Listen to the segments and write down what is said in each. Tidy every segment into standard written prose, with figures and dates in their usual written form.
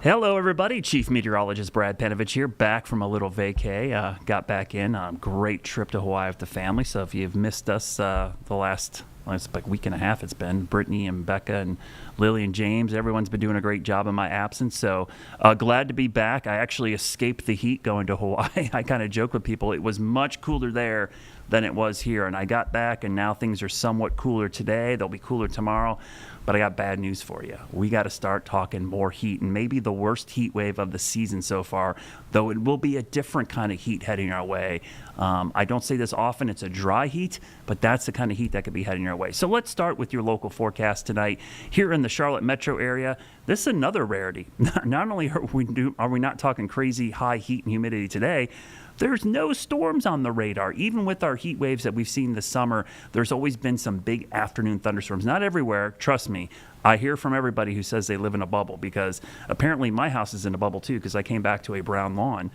Hello, everybody. Chief Meteorologist Brad Panovich here, back from a little vacay. Got back in on a great trip to Hawaii with the family. So if you've missed us the last, it's like week and a half it's been, Brittany and Becca and Lily and James, everyone's been doing a great job in my absence. So glad to be back. I actually escaped the heat going to Hawaii. I kind of joke with people. It was much cooler there than it was here. And I got back, and now things are somewhat cooler today. They'll be cooler tomorrow. But I got bad news for you. We got to start talking more heat, and maybe the worst heat wave of the season so far, though it will be a different kind of heat heading our way. I don't say this often. It's a dry heat, but that's the kind of heat that could be heading our way. So let's start with your local forecast tonight. Here in the Charlotte metro area, this is another rarity. Not only are we not talking crazy high heat and humidity today, there's no storms on the radar. Even with our heat waves that we've seen this summer, there's always been some big afternoon thunderstorms. Not everywhere, trust me. I hear from everybody who says they live in a bubble, because apparently my house is in a bubble too, because I came back to a brown lawn,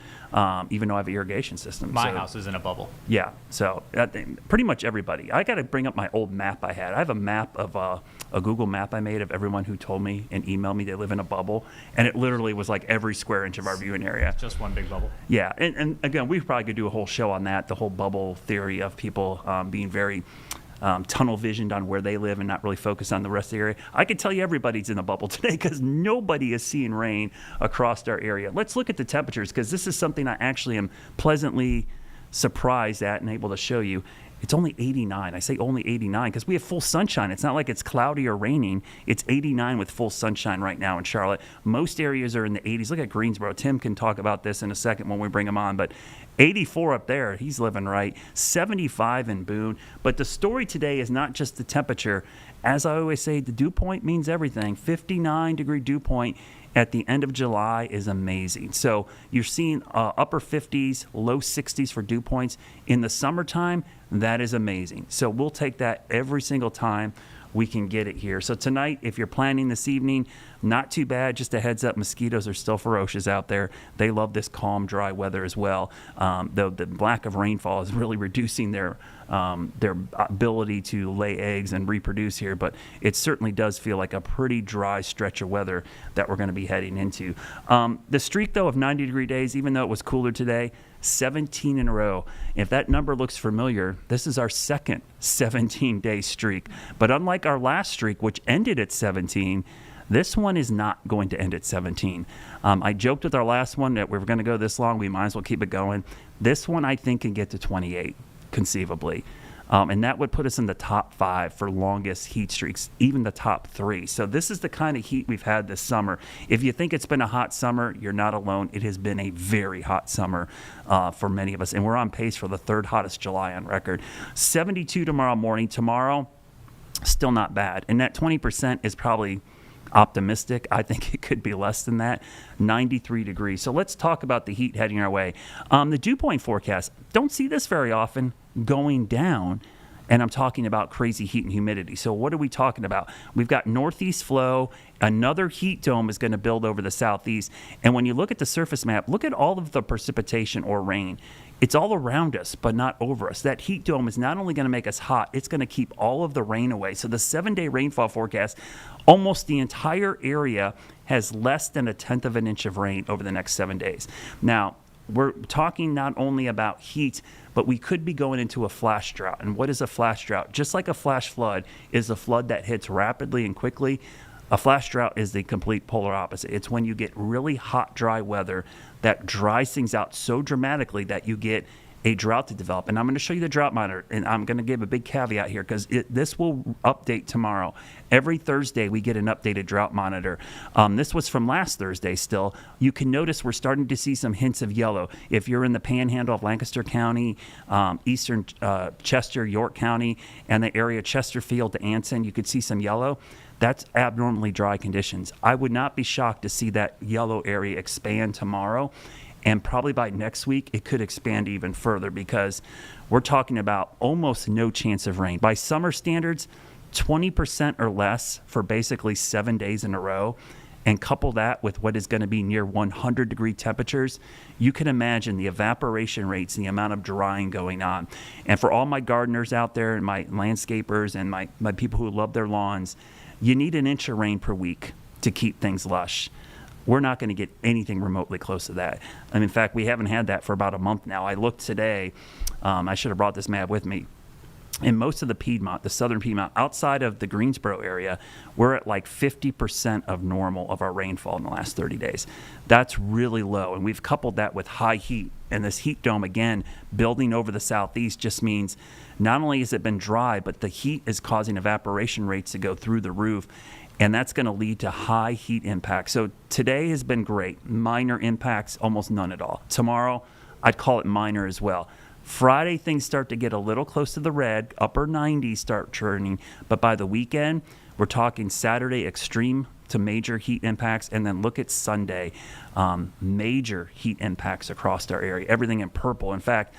even though I have an irrigation system. My house is in a bubble. Yeah, so pretty much everybody. I got to bring up my old map I had. I have a map of a Google map I made of everyone who told me and emailed me they live in a bubble, and it literally was like every square inch of our viewing area. Just one big bubble. Yeah, and again, we probably could do a whole show on that, the whole bubble theory of people being very tunnel visioned on where they live and not really focused on the rest of the area. I can tell you everybody's in a bubble today, because nobody is seeing rain across our area. Let's look at the temperatures, because this is something I actually am pleasantly surprised at and able to show you. It's only 89. I say only 89 because we have full sunshine. It's not like it's cloudy or raining. It's 89 with full sunshine right now in Charlotte. Most areas are in the 80s. Look at Greensboro. Tim can talk about this in a second when we bring him on. But 84 up there, he's living right. 75 in Boone. But the story today is not just the temperature. As I always say, the dew point means everything. 59-degree dew point at the end of July is amazing. So you're seeing upper 50s, low 60s for dew points. In the summertime, that is amazing. So we'll take that every single time we can get it here. So tonight, if you're planning this evening, not too bad. Just a heads up, mosquitoes are still ferocious out there. They love this calm, dry weather as well. Though the lack of rainfall is really reducing their ability to lay eggs and reproduce here. But it certainly does feel like a pretty dry stretch of weather that we're going to be heading into. The streak, though, of 90-degree days, even though it was cooler today, 17 in a row. If that number looks familiar, this is our second 17-day streak. But unlike our last streak, which ended at 17, this one is not going to end at 17. I joked with our last one that we were going to go this long. We might as well keep it going. This one, I think, can get to 28, conceivably. And that would put us in the top 5 for longest heat streaks, even the top 3. So this is the kind of heat we've had this summer. If you think it's been a hot summer, you're not alone. It has been a very hot summer for many of us. And we're on pace for the 3rd hottest July on record. 72 tomorrow morning. Tomorrow, still not bad. And that 20% is probably optimistic. I think it could be less than that. 93 degrees. So let's talk about the heat heading our way. The dew point forecast, don't see this very often, going down. And I'm talking about crazy heat and humidity. So what are we talking about? We've got northeast flow. Another heat dome is going to build over the southeast. And when you look at the surface map, look at all of the precipitation or rain. It's all around us, but not over us. That heat dome is not only going to make us hot, it's going to keep all of the rain away. So the 7-day rainfall forecast, almost the entire area has less than 1/10 of an inch of rain over the next 7 days. Now, we're talking not only about heat, but we could be going into a flash drought. And what is a flash drought? Just like a flash flood is a flood that hits rapidly and quickly, a flash drought is the complete polar opposite. It's when you get really hot, dry weather that dries things out so dramatically that you get a drought to develop. And I'm going to show you the drought monitor, and I'm going to give a big caveat here because this will update tomorrow. Every Thursday, we get an updated drought monitor. This was from last Thursday still. You can notice we're starting to see some hints of yellow. If you're in the panhandle of Lancaster County, eastern Chester, York County, and the area Chesterfield to Anson, you could see some yellow. That's abnormally dry conditions. I would not be shocked to see that yellow area expand tomorrow. And probably by next week, it could expand even further because we're talking about almost no chance of rain. By summer standards, 20% or less for basically 7 days in a row. And couple that with what is going to be near 100-degree temperatures, you can imagine the evaporation rates and the amount of drying going on. And for all my gardeners out there and my landscapers and my people who love their lawns, you need an inch of rain per week to keep things lush. We're not going to get anything remotely close to that. And in fact, we haven't had that for about a month now. I looked today. I should have brought this map with me. In most of the Piedmont, the southern Piedmont, outside of the Greensboro area, we're at like 50% of normal of our rainfall in the last 30 days. That's really low, and we've coupled that with high heat. And this heat dome, again, building over the southeast just means not only has it been dry, but the heat is causing evaporation rates to go through the roof, and that's going to lead to high heat impacts. So today has been great. Minor impacts, almost none at all. Tomorrow, I'd call it minor as well. Friday, things start to get a little close to the red, upper 90s start churning, but by the weekend, we're talking Saturday extreme to major heat impacts, and then look at Sunday, major heat impacts across our area, everything in purple. In fact,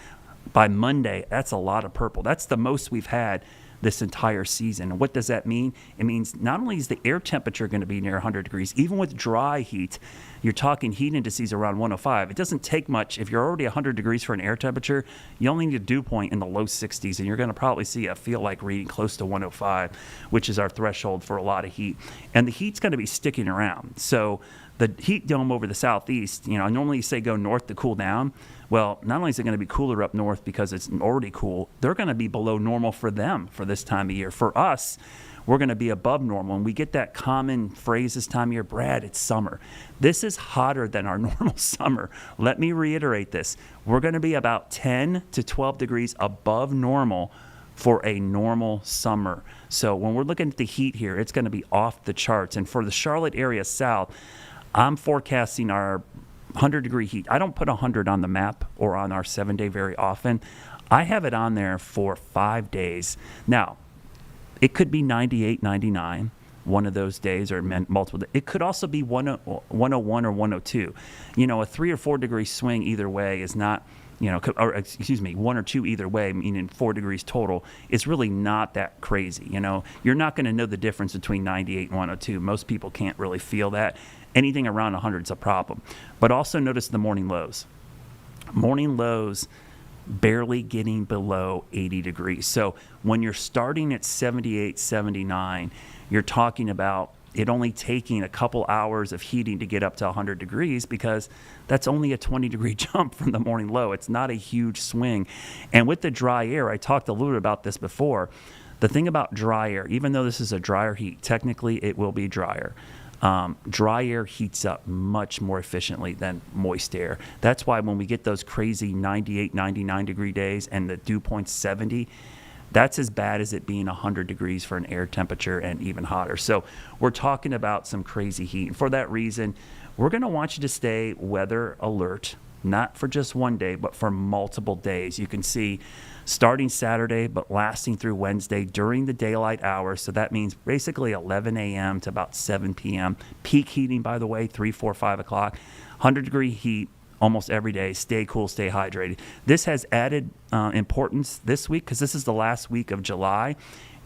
by Monday, that's a lot of purple. That's the most we've had this entire season. And what does that mean? It means not only is the air temperature going to be near 100 degrees, even with dry heat, you're talking heat indices around 105. It doesn't take much. If you're already 100 degrees for an air temperature, you only need a dew point in the low 60s, and you're going to probably see a feel like reading close to 105, which is our threshold for a lot of heat. And the heat's going to be sticking around. So the heat dome over the southeast, I normally say go north to cool down. Well, not only is it going to be cooler up north because it's already cool, they're going to be below normal for them for this time of year. For us, we're going to be above normal. And we get that common phrase this time of year, Brad, it's summer. This is hotter than our normal summer. Let me reiterate this. We're going to be about 10 to 12 degrees above normal for a normal summer. So when we're looking at the heat here, it's going to be off the charts. And for the Charlotte area south, I'm forecasting our 100-degree heat. I don't put 100 on the map or on our 7-day very often. I have it on there for 5 days. Now, it could be 98, 99 one of those days, or multiple days. It could also be 101 or 102. A 3 or 4 degree swing either way is not, or excuse me, 1 or 2 either way, meaning 4 degrees total, it's really not that crazy. You're not going to know the difference between 98 and 102. Most people can't really feel that. Anything around 100 is a problem. But also notice the morning lows. Morning lows barely getting below 80 degrees. So when you're starting at 78, 79, you're talking about it only taking a couple hours of heating to get up to 100 degrees, because that's only a 20-degree jump from the morning low. It's not a huge swing. And with the dry air, I talked a little bit about this before. The thing about dry air, even though this is a drier heat, technically it will be drier. Dry air heats up much more efficiently than moist air. That's why when we get those crazy 98, 99 degree days and the dew point's 70, that's as bad as it being 100 degrees for an air temperature, and even hotter. So we're talking about some crazy heat. And for that reason, we're going to want you to stay weather alert, not for just one day, but for multiple days. You can see starting Saturday, but lasting through Wednesday during the daylight hours. So that means basically 11 a.m. to about 7 p.m. Peak heating, by the way, 3, 4, 5 o'clock. 100-degree heat almost every day. Stay cool, stay hydrated. This has added importance this week because this is the last week of July.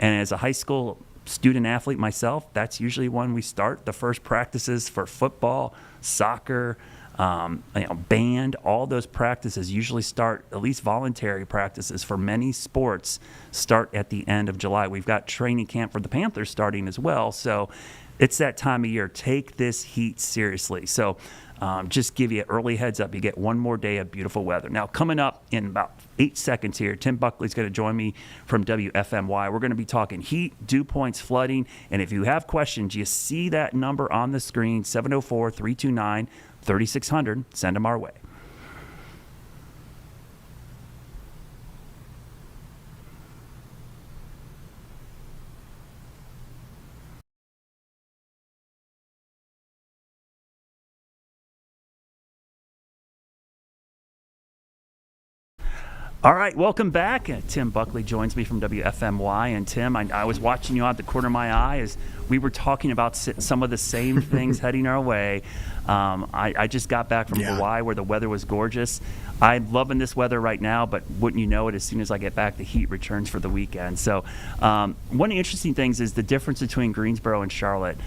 And as a high school student athlete myself, that's usually when we start the first practices for football, soccer, band. All those practices usually start, at least voluntary practices for many sports, start at the end of July. We've got training camp for the Panthers starting as well. So it's that time of year. Take this heat seriously. So just give you an early heads up. You get one more day of beautiful weather. Now, coming up in about 8 seconds here, Tim Buckley's going to join me from WFMY. We're going to be talking heat, dew points, flooding. And if you have questions, you see that number on the screen, 704-329-3600. Send them our way. All right, welcome back. Tim Buckley joins me from WFMY. And Tim, I was watching you out the corner of my eye as we were talking about some of the same things heading our way. I just got back from Hawaii where the weather was gorgeous. I'm loving this weather right now, but wouldn't you know it, as soon as I get back, the heat returns for the weekend. So one of the interesting things is the difference between Greensboro and Charlotte.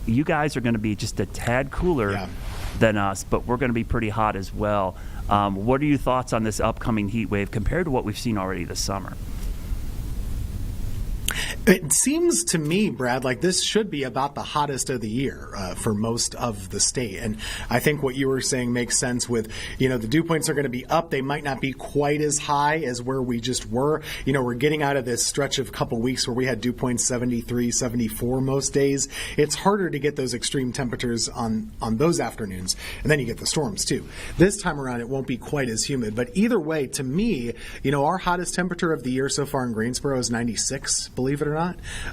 You guys are going to be just a tad cooler than us, but we're going to be pretty hot as well. What are your thoughts on this upcoming heat wave compared to what we've seen already this summer? It seems to me, Brad, like this should be about the hottest of the year for most of the state. And I think what you were saying makes sense with, the dew points are going to be up. They might not be quite as high as where we just were. We're getting out of this stretch of a couple weeks where we had dew points 73, 74 most days. It's harder to get those extreme temperatures on those afternoons. And then you get the storms too. This time around, it won't be quite as humid. But either way, to me, our hottest temperature of the year so far in Greensboro is 96, believe it or not.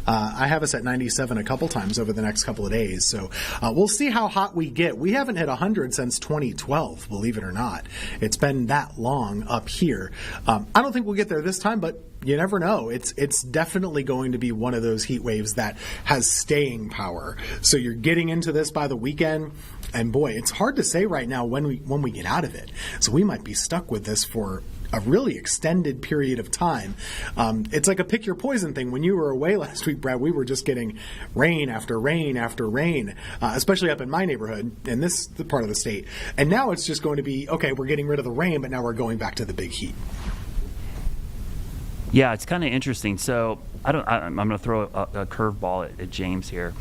I have us at 97 a couple times over the next couple of days. So we'll see how hot we get. We haven't hit 100 since 2012, believe it or not. It's been that long up here. I don't think we'll get there this time, but you never know. It's definitely going to be one of those heat waves that has staying power. So you're getting into this by the weekend, and boy, it's hard to say right now when we get out of it. So we might be stuck with this for a really extended period of time. It's like a pick your poison thing. When you were away last week, Brad, we were just getting rain after rain after rain, especially up in my neighborhood in this part of the state. And now it's just going to be, okay, we're getting rid of the rain, but now we're going back to the big heat. Yeah, it's kind of interesting. So I'm going to throw a curveball at James here.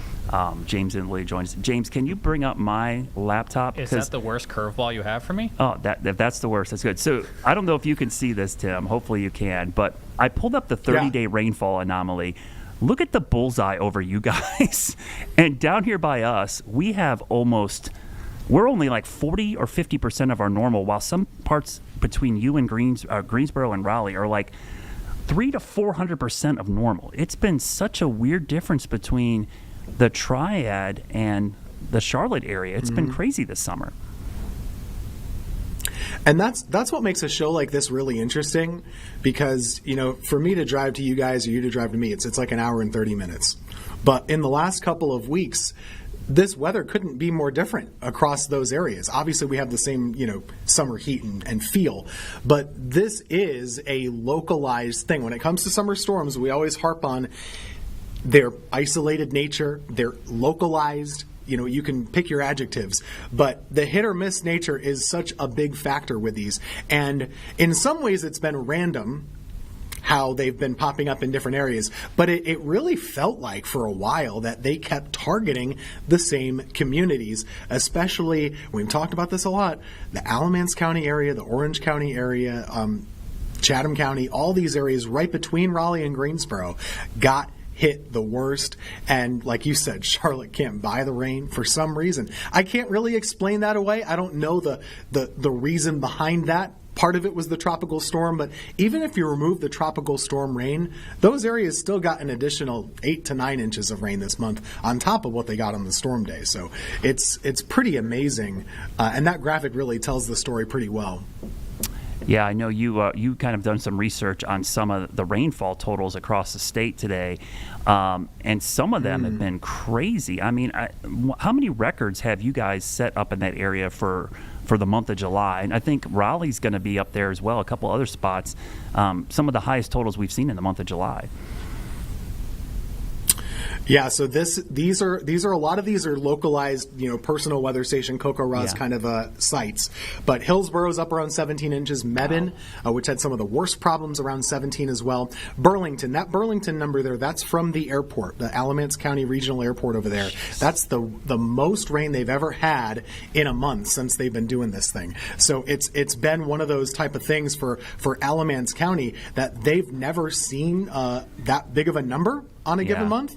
James and Lee joins. James, can you bring up my laptop? Is that the worst curveball you have for me? Oh, if that's the worst, that's good. So I don't know if you can see this, Tim. Hopefully you can. But I pulled up the 30-day rainfall anomaly. Look at the bullseye over you guys. And down here by us, we're only like 40 or 50% of our normal, while some parts between you and Greensboro and Raleigh are like 300 to 400% of normal. It's been such a weird difference between the Triad and the Charlotte area. It's been crazy this summer. And that's what makes a show like this really interesting, because for me to drive to you guys or you to drive to me, it's like an hour and 30 minutes. But in the last couple of weeks, this weather couldn't be more different across those areas. Obviously, we have the same, summer heat and feel, but this is a localized thing. When it comes to summer storms, we always harp on their isolated nature, their localized. You can pick your adjectives, but the hit or miss nature is such a big factor with these. And in some ways, it's been random how they've been popping up in different areas. But it really felt like for a while that they kept targeting the same communities, especially, we've talked about this a lot, the Alamance County area, the Orange County area, Chatham County, all these areas right between Raleigh and Greensboro got hit the worst. And like you said, Charlotte can't buy the rain for some reason. I can't really explain that away. I don't know the reason behind that. Part of it was the tropical storm, but even if you remove the tropical storm rain, those areas still got an additional 8 to 9 inches of rain this month on top of what they got on the storm day. So it's pretty amazing, and that graphic really tells the story pretty well. Yeah, I know you kind of done some research on some of the rainfall totals across the state today, and some of them have been crazy. I mean, how many records have you guys set up in that area for the month of July? And I think Raleigh's going to be up there as well, a couple other spots. Some of the highest totals we've seen in the month of July. Yeah, so these are a lot of these are localized, personal weather station, CoCoRaHS kind of sites. But Hillsboro's up around 17 inches. Mebane, which had some of the worst problems, around 17 as well. Burlington, that Burlington number there, that's from the airport, the Alamance County Regional Airport over there. That's the most rain they've ever had in a month since they've been doing this thing. So it's been one of those type of things for Alamance County that they've never seen that big of a number on a given month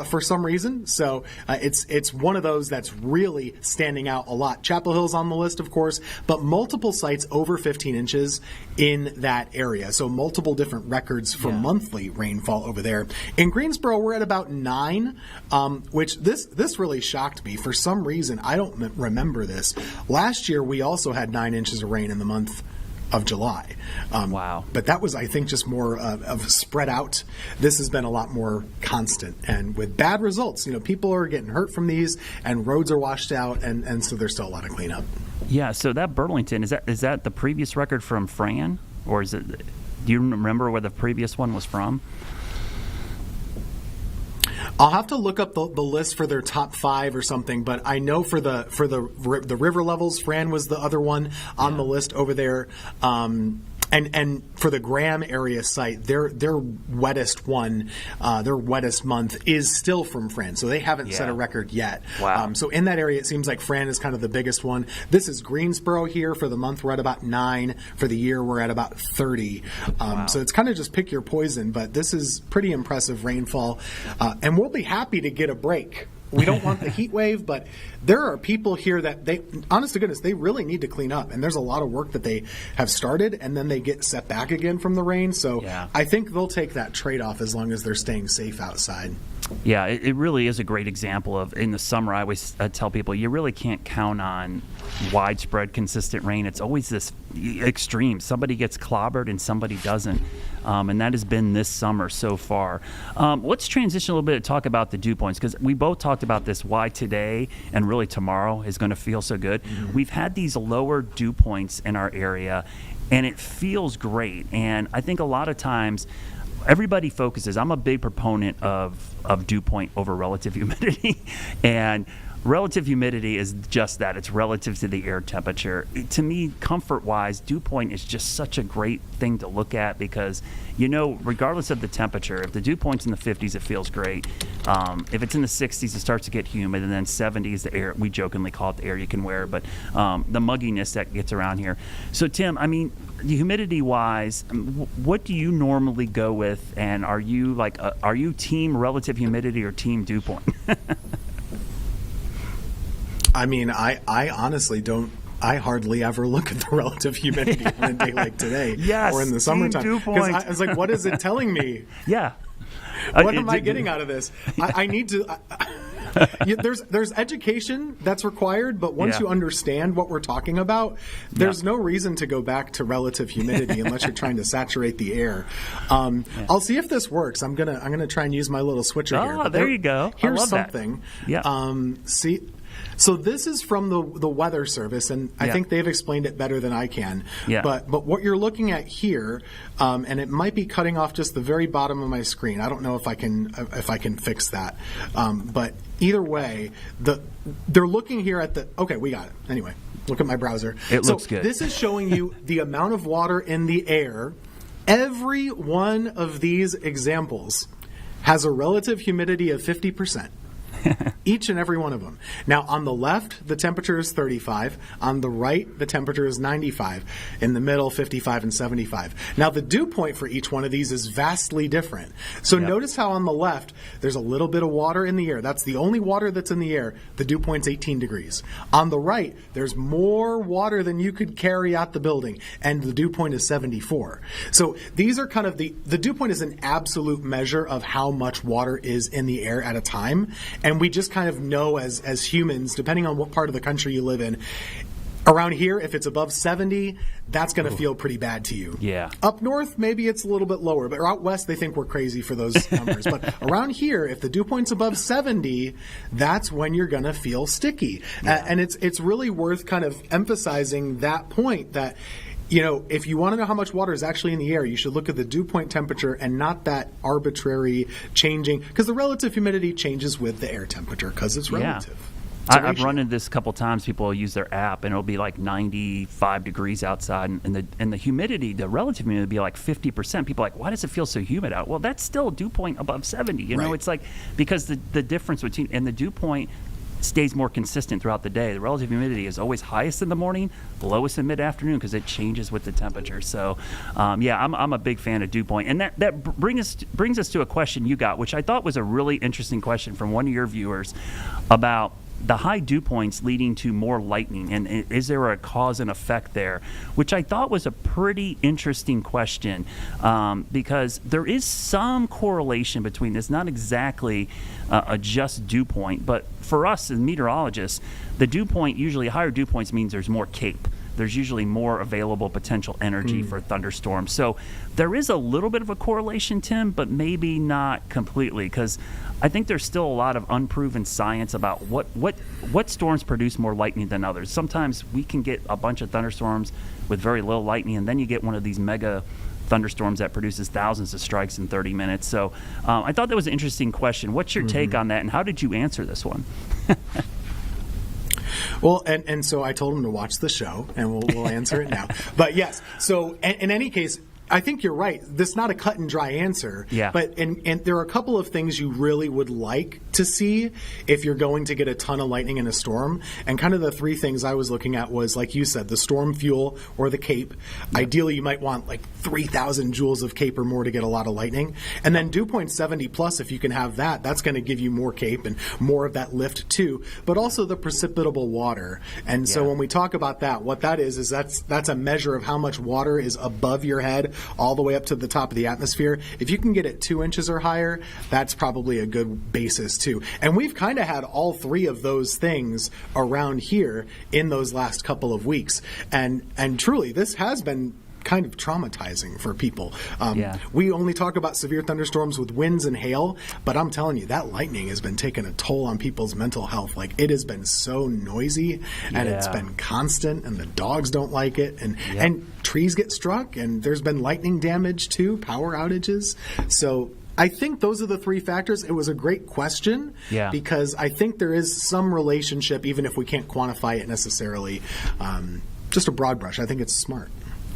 for some reason. So it's one of those that's really standing out a lot. Chapel Hill's on the list, of course, but multiple sites over 15 inches in that area. So multiple different records for monthly rainfall over there. In Greensboro, we're at about 9, which this really shocked me. For some reason, I don't remember this. Last year, we also had 9 inches of rain in the month of July. Wow. But that was, I think, just more of spread out. This has been a lot more constant and with bad results. People are getting hurt from these and roads are washed out, and so there's still a lot of cleanup. Yeah, so that Burlington, is that the previous record from Fran? Or is it, do you remember where the previous one was from? I'll have to look up the list for their top 5 or something, but I know for the river levels, Fran was the other one on the list over there. And and for the Graham area site, their wettest one, their wettest month is still from Fran. So they haven't set a record yet. Wow. So in that area, it seems like Fran is kind of the biggest one. This is Greensboro here. For the month, we're at about 9. For the year, we're at about 30. So it's kind of just pick your poison, but this is pretty impressive rainfall. And we'll be happy to get a break. We don't want the heat wave, but there are people here that they, honest to goodness, they really need to clean up. And there's a lot of work that they have started, and then they get set back again from the rain. So I think they'll take that trade-off as long as they're staying safe outside. Yeah, it really is a great example of, in the summer, I always tell people, you really can't count on widespread, consistent rain. It's always this extreme. Somebody gets clobbered and somebody doesn't. And that has been this summer so far. Let's transition a little bit to talk about the dew points, because we both talked about this, why today and really tomorrow is going to feel so good. We've had these lower dew points in our area, and it feels great. And I think a lot of times everybody focuses, I'm a big proponent of dew point over relative humidity. And relative humidity is just that. It's relative to the air temperature. To me, comfort-wise, dew point is just such a great thing to look at because, regardless of the temperature, if the dew point's in the 50s, it feels great. If it's in the 60s, it starts to get humid, and then 70s, the air, we jokingly call it the air you can wear, but the mugginess that gets around here. So, Tim, the humidity-wise, what do you normally go with, and are you team relative humidity or team dew point? I honestly don't. I hardly ever look at the relative humidity on a day like today or in the summertime. Because I was like, what is it telling me? Yeah. What am I getting out of this? I need to. There's education that's required, but once you understand what we're talking about, there's no reason to go back to relative humidity unless you're trying to saturate the air. I'll see if this works. I'm gonna try and use my little switcher here. Oh, there you go. Here's I love something. That. Yeah. See. So this is from the Weather Service, and I think they've explained it better than I can. Yeah. But what you're looking at here, and it might be cutting off just the very bottom of my screen. I don't know if I can fix that. But either way, they're looking here at the. Okay, we got it. Anyway, look at my browser. It looks good. This is showing you the amount of water in the air. Every one of these examples has a relative humidity of 50%. Each and every one of them. Now, on the left, the temperature is 35. On the right, the temperature is 95. In the middle, 55 and 75. Now, the dew point for each one of these is vastly different. So notice how on the left, there's a little bit of water in the air. That's the only water that's in the air. The dew point's 18 degrees. On the right, there's more water than you could carry out the building, and the dew point is 74. So these are kind of the dew point is an absolute measure of how much water is in the air at a time, and we just kind of know as humans, depending on what part of the country you live in, around here, if it's above 70, that's going to feel pretty bad to you. Yeah. Up north, maybe it's a little bit lower, but out west, they think we're crazy for those numbers. But around here, if the dew point's above 70, that's when you're going to feel sticky. Yeah. And it's really worth kind of emphasizing that point that, if you want to know how much water is actually in the air, you should look at the dew point temperature and not that arbitrary changing, because the relative humidity changes with the air temperature because it's relative. Yeah. I've run into this a couple times. People will use their app, and it'll be like 95 degrees outside, and the humidity, the relative humidity, will be like 50%. People are like, why does it feel so humid out? Well, that's still a dew point above 70. It's like because the difference between and the dew point stays more consistent throughout the day. The relative humidity is always highest in the morning, lowest in mid-afternoon because it changes with the temperature. So, I'm a big fan of dew point. And that brings us to a question you got, which I thought was a really interesting question from one of your viewers about the high dew points leading to more lightning, and is there a cause and effect there? Which I thought was a pretty interesting question because there is some correlation between this, not exactly a just dew point, but for us as meteorologists, the dew point, usually higher dew points means there's more CAPE. There's usually more available potential energy for thunderstorms. So there is a little bit of a correlation, Tim, but maybe not completely, because I think there's still a lot of unproven science about what storms produce more lightning than others. Sometimes we can get a bunch of thunderstorms with very little lightning, and then you get one of these mega thunderstorms that produces thousands of strikes in 30 minutes. So I thought that was an interesting question. What's your take on that, and how did you answer this one? Well, and so I told him to watch the show, and we'll answer it now. But yes, so in any case, I think you're right. This is not a cut and dry answer. Yeah. But and there are a couple of things you really would like to see if you're going to get a ton of lightning in a storm. And kind of the three things I was looking at was, like you said, the storm fuel or the cape. Yep. Ideally, you might want like 3,000 joules of cape or more to get a lot of lightning. And then dew point 70 plus, if you can have that, that's going to give you more cape and more of that lift too. But also the precipitable water. And so when we talk about that, what that is that's a measure of how much water is above your head all the way up to the top of the atmosphere. If you can get it 2 inches or higher, that's probably a good basis too. And we've kind of had all three of those things around here in those last couple of weeks. And truly, this has been kind of traumatizing for people. We only talk about severe thunderstorms with winds and hail, but I'm telling you, that lightning has been taking a toll on people's mental health. Like, it has been so noisy, and it's been constant, and the dogs don't like it, and trees get struck, and there's been lightning damage too, power outages. So I think those are the three factors. It was a great question because I think there is some relationship, even if we can't quantify it necessarily. Just a broad brush. I think it's smart.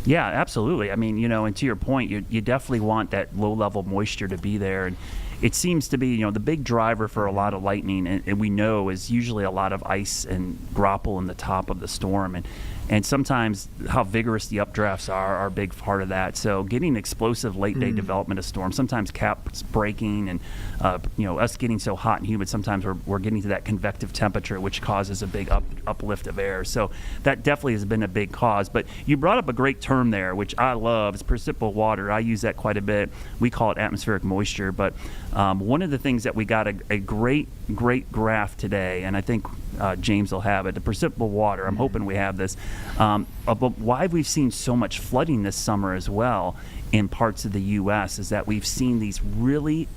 Yeah, absolutely. I mean, and to your point, you definitely want that low-level moisture to be there. And it seems to be, the big driver for a lot of lightning, and we know, is usually a lot of ice and grapple in the top of the storm. And sometimes how vigorous the updrafts are a big part of that. So getting explosive late-day development of storms, sometimes caps breaking, and us getting so hot and humid, sometimes we're getting to that convective temperature, which causes a big uplift of air. So that definitely has been a big cause. But you brought up a great term there, which I love, is precipitable water. I use that quite a bit. We call it atmospheric moisture. But one of the things that we got a great graph today, and I think James will have it, the precipitable water. I'm hoping we have this. About why we've seen so much flooding this summer as well in parts of the U.S. is that we've seen these really,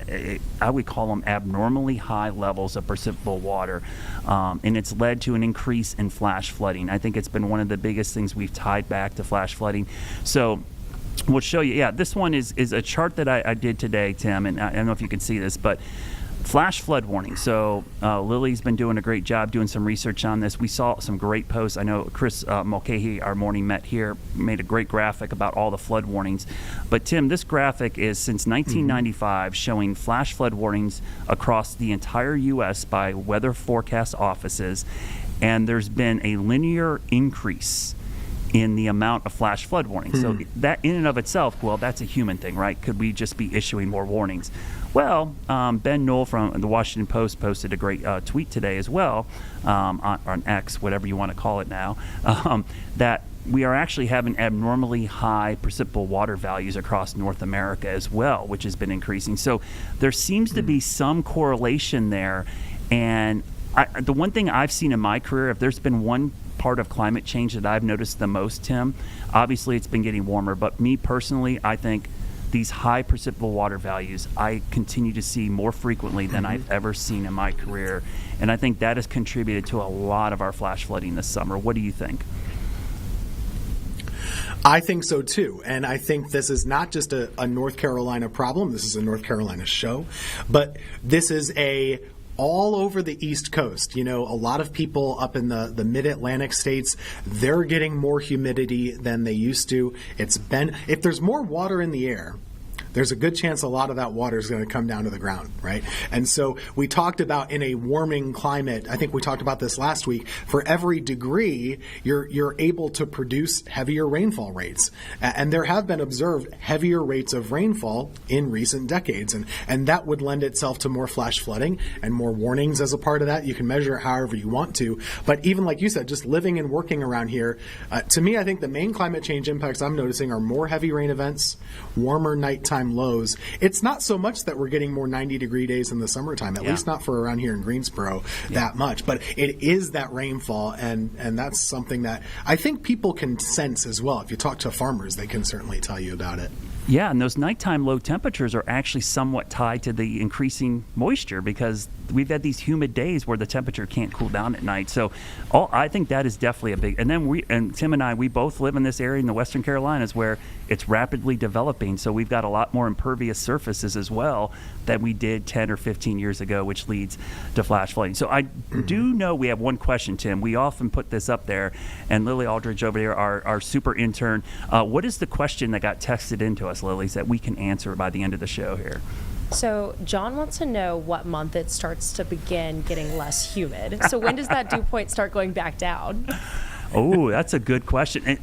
I would call them abnormally high levels of precipitable water, and it's led to an increase in flash flooding. I think it's been one of the biggest things we've tied back to flash flooding. So we'll show you. Yeah, this one is a chart that I did today, Tim, and I don't know if you can see this, but flash flood warning. So Lily's been doing a great job doing some research on this. We saw some great posts. I know Chris Mulcahy, our morning met here, made a great graphic about all the flood warnings. But Tim, this graphic is since 1995 showing flash flood warnings across the entire U.S. by weather forecast offices. And there's been a linear increase in the amount of flash flood warnings. So that in and of itself, well, that's a human thing, right? Could we just be issuing more warnings? Well, Ben Knoll from the Washington Post posted a great tweet today as well, on X, whatever you want to call it now, that we are actually having abnormally high precipitable water values across North America as well, which has been increasing. So there seems to be some correlation there. And the one thing I've seen in my career, if there's been one part of climate change that I've noticed the most, Tim, obviously it's been getting warmer, but me personally, I think these high precipitable water values I continue to see more frequently than I've ever seen in my career. And I think that has contributed to a lot of our flash flooding this summer. What do you think? I think so too. And I think this is not just a North Carolina problem. This is a North Carolina show. But this is all over the East Coast. A lot of people up in the mid-Atlantic states, they're getting more humidity than they used to. If there's more water in the air, there's a good chance a lot of that water is going to come down to the ground, right? And so we talked about in a warming climate, I think we talked about this last week, for every degree, you're able to produce heavier rainfall rates. And there have been observed heavier rates of rainfall in recent decades. And that would lend itself to more flash flooding and more warnings as a part of that. You can measure it however you want to. But even like you said, just living and working around here, to me, I think the main climate change impacts I'm noticing are more heavy rain events, warmer nighttime lows. It's not so much that we're getting more 90-degree days in the summertime, at least not for around here in Greensboro that much, but it is that rainfall, and that's something that I think people can sense as well. If you talk to farmers, they can certainly tell you about it. Yeah, and those nighttime low temperatures are actually somewhat tied to the increasing moisture, because we've had these humid days where the temperature can't cool down at night. So I think that is definitely a big, and then Tim and I, we both live in this area in the Western Carolinas where it's rapidly developing. So we've got a lot more impervious surfaces as well than we did 10 or 15 years ago, which leads to flash flooding. So I do know we have one question, Tim. We often put this up there, and Lily Aldridge over there, our super intern, what is the question that got texted into us, Lily, that we can answer by the end of the show here? So John wants to know what month it starts to begin getting less humid. So when does that dew point start going back down? Oh, that's a good question. And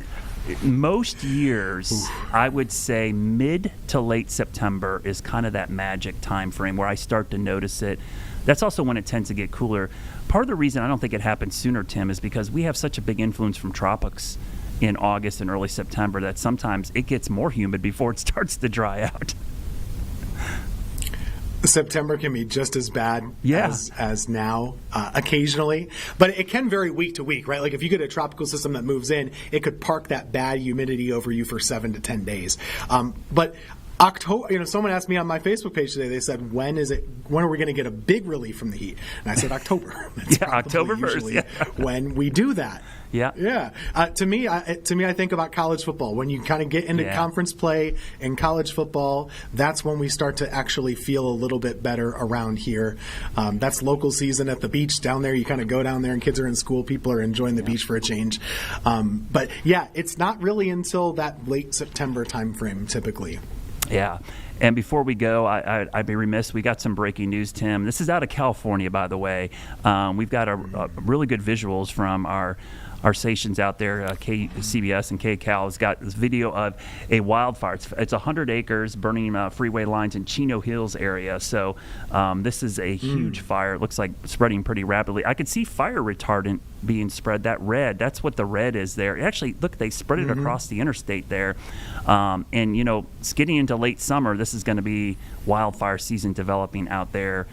most years, I would say mid to late September is kind of that magic time frame where I start to notice it. That's also when it tends to get cooler. Part of the reason I don't think it happens sooner, Tim, is because we have such a big influence from tropics in August and early September that sometimes it gets more humid before it starts to dry out. September can be just as bad Yeah. as now, occasionally, but it can vary week to week, right? Like if you get a tropical system that moves in, it could park that bad humidity over you for 7 to 10 days. But October, someone asked me on my Facebook page today, they said, when are we going to get a big relief from the heat? And I said, October. That's Yeah, October 1st, usually yeah. when we do that. Yeah. Yeah. To me, I think about college football. When you kind of get into conference play in college football, that's when we start to actually feel a little bit better around here. That's local season at the beach down there. You kind of go down there and kids are in school. People are enjoying the beach for a change. But yeah, it's not really until that late September timeframe typically. Yeah. And before we go, I'd be remiss. We got some breaking news, Tim. This is out of California, by the way. We've got a really good visuals from our stations out there. KCBS and KCAL has got this video of a wildfire. It's 100 acres burning freeway lines in Chino Hills area. So this is a huge fire. It looks like spreading pretty rapidly. I could see fire retardant being spread. That red, that's what the red is there. Actually, look, they spread it across the interstate there. And, it's getting into late summer. This is going to be wildfire season developing out there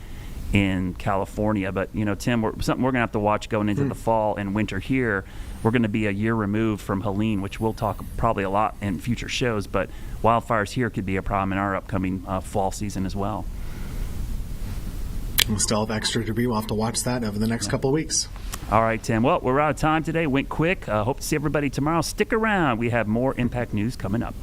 in California. But, Tim, something we're going to have to watch going into the fall and winter here. We're going to be a year removed from Helene, which we'll talk probably a lot in future shows. But wildfires here could be a problem in our upcoming fall season as well. We'll still have extra debris. We'll have to watch that over the next couple of weeks. All right, Tim. Well, we're out of time today. Went quick. Hope to see everybody tomorrow. Stick around. We have more Impact News coming up.